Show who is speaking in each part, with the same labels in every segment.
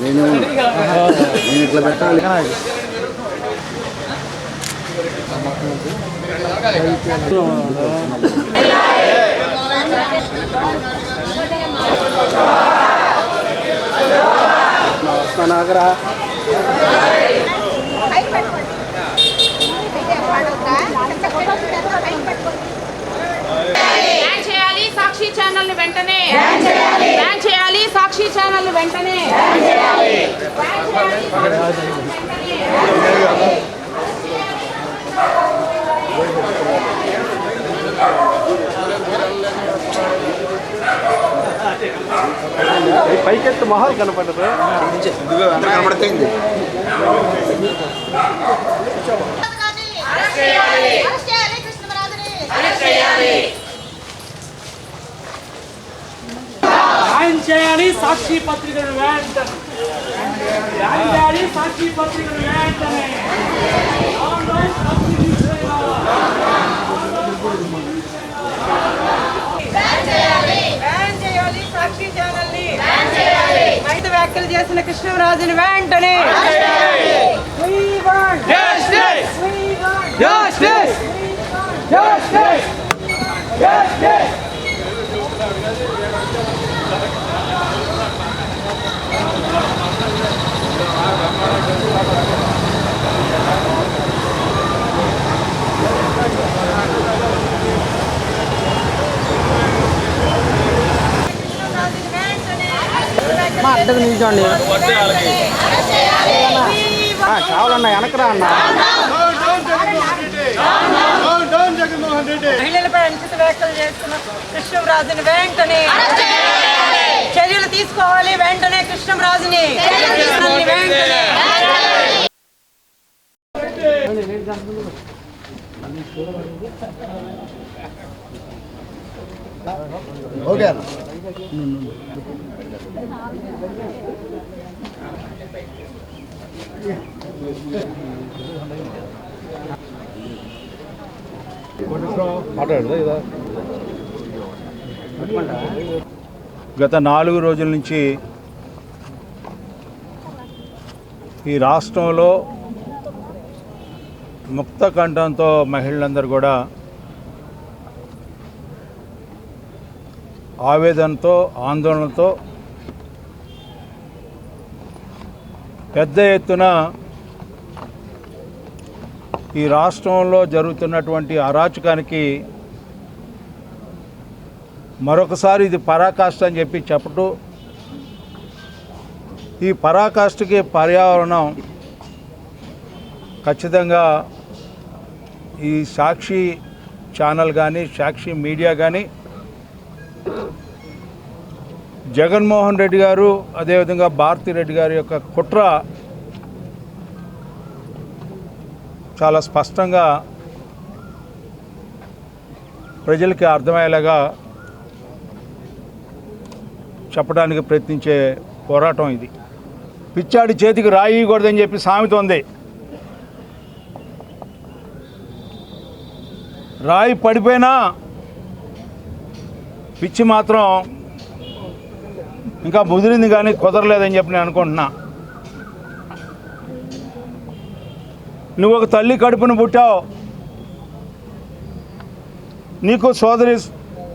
Speaker 1: నేను ఇట్లా పెట్టాలి. వస్తానాగరా
Speaker 2: సాక్షి ఛానల్ వెంటనే బ్యాన్ చేయాలి. సాక్షి ఛానల్ వెంటనే
Speaker 1: పైకెత్తు మొహాలు కనపడదు, కనపడుతుంది.
Speaker 3: బ్యాన్ చేయాలి సాక్షి పత్రికను వెంటనే. బ్యాన్ చేయాలి సాక్షి పత్రికను వెంటనే.
Speaker 2: రైతు వ్యాఖ్యలు చేసిన కృష్ణరాజుని వెంటనే
Speaker 1: మా అడ్డకు నిల్చోండి. కావాలన్నా వెనకరా అన్న.
Speaker 2: మహిళలపై అనుచిత వ్యాఖ్యలు చేస్తున్న కృష్ణరాజుని వెంటనే చర్యలు తీసుకోవాలి. వెంటనే కృష్ణరాజుని వెంటనే
Speaker 1: ఓకే.
Speaker 4: గత 4 రోజుల నుంచి ఈ రాష్ట్రంలో ముక్త కంఠంతో మహిళలందరూ కూడా ఆవేదనతో, ఆందోళనతో పెద్ద ఎత్తున ఈ రాష్ట్రంలో జరుగుతున్నటువంటి అరాచకానికి మరొకసారి ఇది పరాకాష్ఠ అని చెప్పి చెప్పటం, ఈ పరాకాష్ఠకి పర్యావరణం ఖచ్చితంగా ఈ సాక్షి ఛానల్ కానీ, సాక్షి మీడియా కానీ, జగన్మోహన్ రెడ్డి గారు అదేవిధంగా భారతిరెడ్డి గారి యొక్క కుట్ర చాలా స్పష్టంగా ప్రజలకి అర్థమయ్యేలాగా చెప్పడానికి ప్రయత్నించే పోరాటం ఇది. పిచ్చాడి చేతికి రాయకూడదని చెప్పి సామెత ఉంది. రాయి పడిపోయినా పిచ్చి మాత్రం ఇంకా ముదిరింది కానీ కుదరలేదని చెప్పి నేను అనుకుంటున్నా. నువ్వు ఒక తల్లి కడుపును పుట్టావు, నీకు సోదరి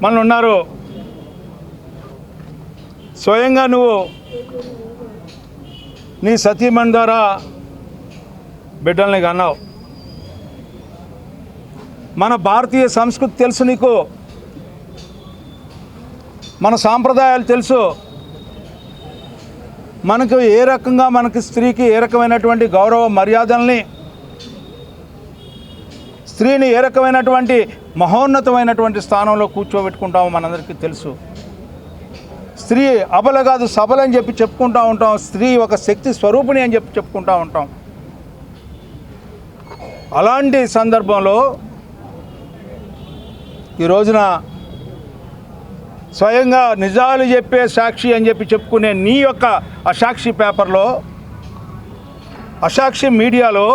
Speaker 4: మనలు ఉన్నారు, స్వయంగా నువ్వు నీ సతీమణి ద్వారా బిడ్డల్ని కన్నావు. మన భారతీయ సంస్కృతి తెలుసు నీకు, మన సాంప్రదాయాలు తెలుసు, మనకు ఏ రకంగా మనకి స్త్రీకి ఏ రకమైనటువంటి గౌరవ మర్యాదల్ని, స్త్రీని ఏ రకమైనటువంటి మహోన్నతమైనటువంటి స్థానంలో కూర్చోబెట్టుకుంటామో మనందరికీ తెలుసు. స్త్రీ అబల కాదు సబల అని చెప్పి చెప్పుకుంటూ ఉంటాం. స్త్రీ ఒక శక్తి స్వరూపిణి అని చెప్పి చెప్పుకుంటూ ఉంటాం. అలాంటి సందర్భంలో ఈ రోజున స్వయంగా నిజాలు చెప్పే సాక్షి అని చెప్పి చెప్పుకునే నీ యొక్క అసాక్షి పేపర్లో, అసాక్షి మీడియాలో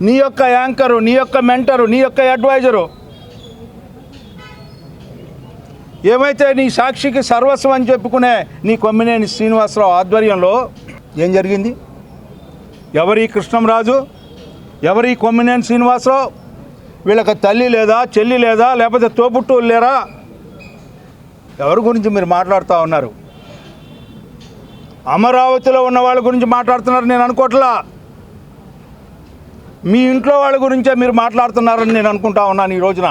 Speaker 4: నీ యొక్క యాంకరు, నీ యొక్క మెంటరు, నీ యొక్క అడ్వైజరు ఏమైతే నీ సాక్షికి సర్వస్వం అని చెప్పుకునే నీ కొమ్మినేని శ్రీనివాసరావు ఆధ్వర్యంలో ఏం జరిగింది? ఎవరి కృష్ణంరాజు, ఎవరి కొమ్మినేని శ్రీనివాసరావు? వీళ్ళకి తల్లి లేదా, చెల్లి లేదా, లేకపోతే తోబుట్టువులు లేరా? ఎవరి గురించి మీరు మాట్లాడుతూ ఉన్నారు? అమరావతిలో ఉన్న వాళ్ళ గురించి మాట్లాడుతున్నారు నేను అనుకోవట్లా. మీ ఇంట్లో వాళ్ళ గురించే మీరు మాట్లాడుతున్నారని నేను అనుకుంటా ఉన్నాను ఈ రోజున.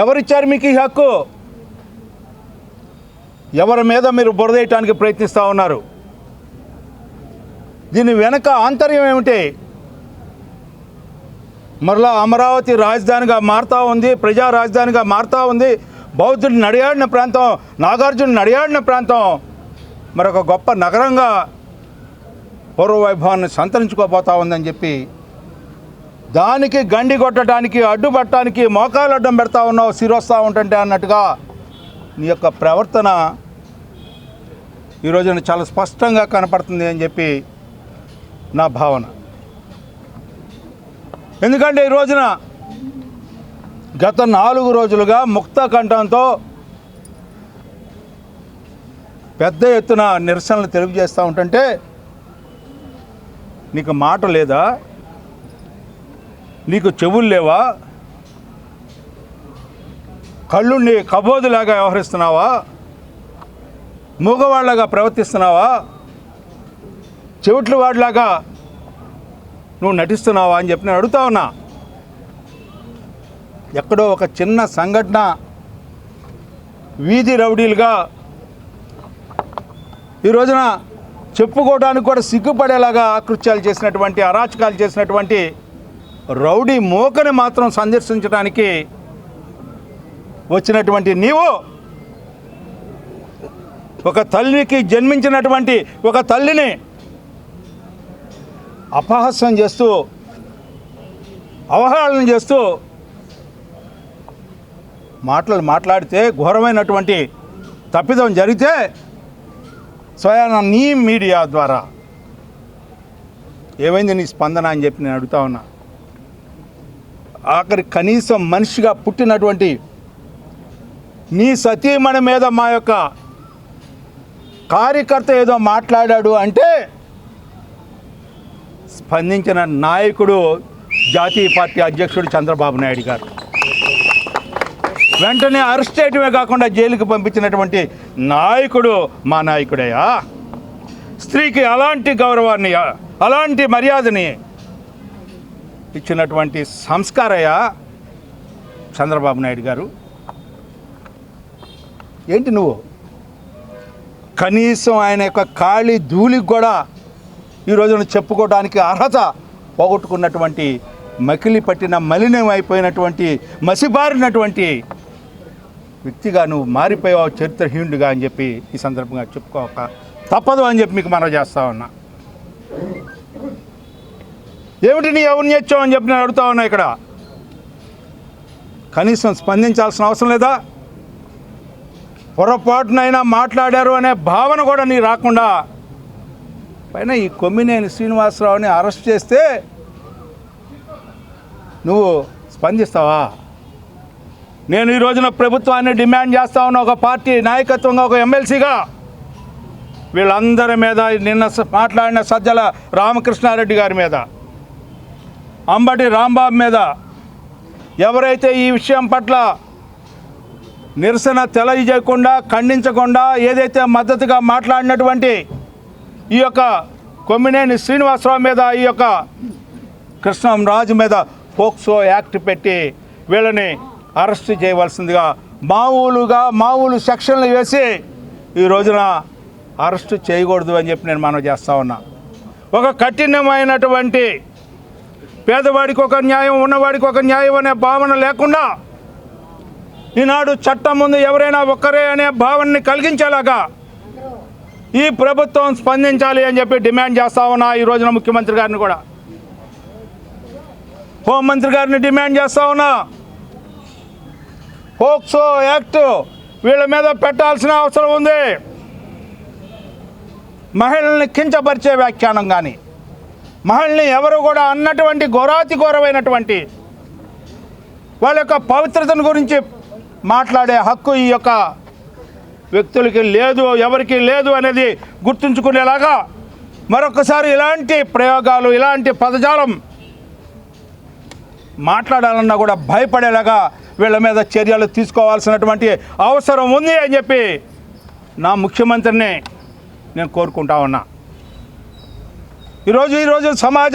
Speaker 4: ఎవరిచ్చారు మీకు ఈ హక్కు? ఎవరి మీద మీరు బురదేయటానికి ప్రయత్నిస్తూ ఉన్నారు? దీని వెనక ఆంతర్యం ఏమిటి? మరలా అమరావతి రాజధానిగా మారుతూ ఉంది, ప్రజా రాజధానిగా మారుతూ ఉంది. బౌద్ధుడు నడియాడిన ప్రాంతం, నాగార్జున నడియాడిన ప్రాంతం మరొక గొప్ప నగరంగా పూర్వ వైభవాన్ని సంతరించుకోబోతా ఉందని చెప్పి దానికి గండి కొట్టడానికి, అడ్డుపట్టడానికి మోకాలు అడ్డం పెడతా ఉన్నావు సిరొస్తా ఉంటుంటే అన్నట్టుగా నీ యొక్క ప్రవర్తన ఈ రోజున చాలా స్పష్టంగా కనపడుతుంది అని చెప్పి నా భావన. ఎందుకంటే ఈ రోజున గత 4 రోజులుగా ముక్త కంఠంతో పెద్ద ఎత్తున నిరసనలు తెలియజేస్తూ ఉంటుంటే నీకు మాట లేదా? నీకు చెవులు లేవా? కళ్ళుండి కబోదులాగా వ్యవహరిస్తున్నావా? మూగవాళ్ళగా ప్రవర్తిస్తున్నావా? చెవిట్లు వాడిలాగా నువ్వు నటిస్తున్నావా అని చెప్పి నేను అడుగుతా ఉన్నా. ఎక్కడో ఒక చిన్న సంఘటన వీధి రౌడీలుగా ఈ రోజున చెప్పుకోవడానికి కూడా సిగ్గుపడేలాగా కృత్యాలు చేసినటువంటి, అరాచకాలు చేసినటువంటి రౌడీ మోకని మాత్రం సందర్శించడానికి వచ్చినటువంటి నీవు ఒక తల్లికి జన్మించినటువంటి ఒక తల్లిని అపహాస్యం చేస్తూ, అవహేళన చేస్తూ మాట్లాడితే ఘోరమైనటువంటి తప్పిదం జరిగితే స్వయాన నీ మీడియా ద్వారా ఏమైంది నీ స్పందన అని చెప్పి నేను అడుగుతా ఉన్నా. ఆఖరి కనీసం మనిషిగా పుట్టినటువంటి నీ సతీమణి మీద మా యొక్క కార్యకర్త ఏదో మాట్లాడాడు అంటే స్పందించిన నాయకుడు జాతీయ పార్టీ అధ్యక్షుడు చంద్రబాబు నాయుడు గారు. వెంటనే అరెస్ట్ చేయడమే కాకుండా జైలుకి పంపించినటువంటి నాయకుడు మా నాయకుడయ్యా. స్త్రీకి అలాంటి గౌరవాన్ని, అలాంటి మర్యాదని ఇచ్చినటువంటి సంస్కారయ్యా చంద్రబాబు నాయుడు గారు. ఏంటి నువ్వు కనీసం ఆయన యొక్క ఖాళీ ధూళికి కూడా ఈ రోజున చెప్పుకోవడానికి అర్హత పోగొట్టుకున్నటువంటి, మకిలి పట్టిన మలినం అయిపోయినటువంటి, మసిబారినటువంటి వ్యక్తిగా నువ్వు మారిపోయావు, చరిత్రహీనుడిగా అని చెప్పి ఈ సందర్భంగా చెప్పుకోక తప్పదు అని చెప్పి మీకు మనవి చేస్తా ఉన్నా. ఏమిటి నీ ఔన్నత్యం అని చెప్పి నేను అడుగుతా ఉన్నా. ఇక్కడ కనీసం స్పందించాల్సిన అవసరం లేదా? పొరపాటునైనా మాట్లాడారు అనే భావన కూడా నీ రాకుండా పైన ఈ కొమ్మినేని శ్రీనివాసరావుని అరెస్ట్ చేస్తే నువ్వు స్పందిస్తావా? నేను ఈ రోజున ప్రభుత్వాన్ని డిమాండ్ చేస్తా ఉన్నా, ఒక పార్టీ నాయకత్వంగా, ఒక ఎమ్మెల్సీగా వీళ్ళందరి మీద, నిన్న మాట్లాడిన సజ్జల రామకృష్ణారెడ్డి గారి మీద, అంబటి రాంబాబు మీద ఎవరైతే ఈ విషయం పట్ల నిరసన తెలియజేయకుండా, ఖండించకుండా ఏదైతే మద్దతుగా మాట్లాడినటువంటి ఈ యొక్క కొమ్మినేని శ్రీనివాసరావు మీద, ఈ యొక్క కృష్ణంరాజు మీద పోక్సో యాక్ట్ పెట్టి వీళ్ళని అరెస్ట్ చేయవలసిందిగా మామూలు సెక్షన్లు వేసి ఈ రోజున అరెస్టు చేయకూడదు అని చెప్పి నేను మనవి చేస్తా ఉన్నా. ఒక కఠినమైనటువంటి పేదవాడికి ఒక న్యాయం, ఉన్నవాడికి ఒక న్యాయం అనే భావన లేకుండా ఈనాడు చట్టం ముందు ఎవరైనా ఒక్కరే అనే భావనని కలిగించేలాగా ఈ ప్రభుత్వం స్పందించాలి అని చెప్పి డిమాండ్ చేస్తా ఉన్నా. ఈ రోజున ముఖ్యమంత్రి గారిని కూడా, హోంమంత్రి గారిని డిమాండ్ చేస్తా ఉన్నా. పోక్సో యాక్ట్ వీళ్ళ మీద పెట్టాల్సిన అవసరం ఉంది. మహిళల్ని కించపరిచే వ్యాఖ్యానం కానీ, మహిళల్ని ఎవరు కూడా అన్నటువంటి ఘోరాతి ఘోరమైనటువంటి వాళ్ళ యొక్క పవిత్రతను గురించి మాట్లాడే హక్కు ఈ యొక్క వ్యక్తులకి లేదు, ఎవరికి లేదు అనేది గుర్తుంచుకునేలాగా మరొకసారి ఇలాంటి ప్రయోగాలు, ఇలాంటి పదజాలం మాట్లాడాలన్నా కూడా భయపడేలాగా వీళ్ళ మీద చర్యలు తీసుకోవాల్సినటువంటి అవసరం ఉంది అని చెప్పి నా ముఖ్యమంత్రిని నేను కోరుకుంటా ఉన్నా. ఈరోజు సమాజ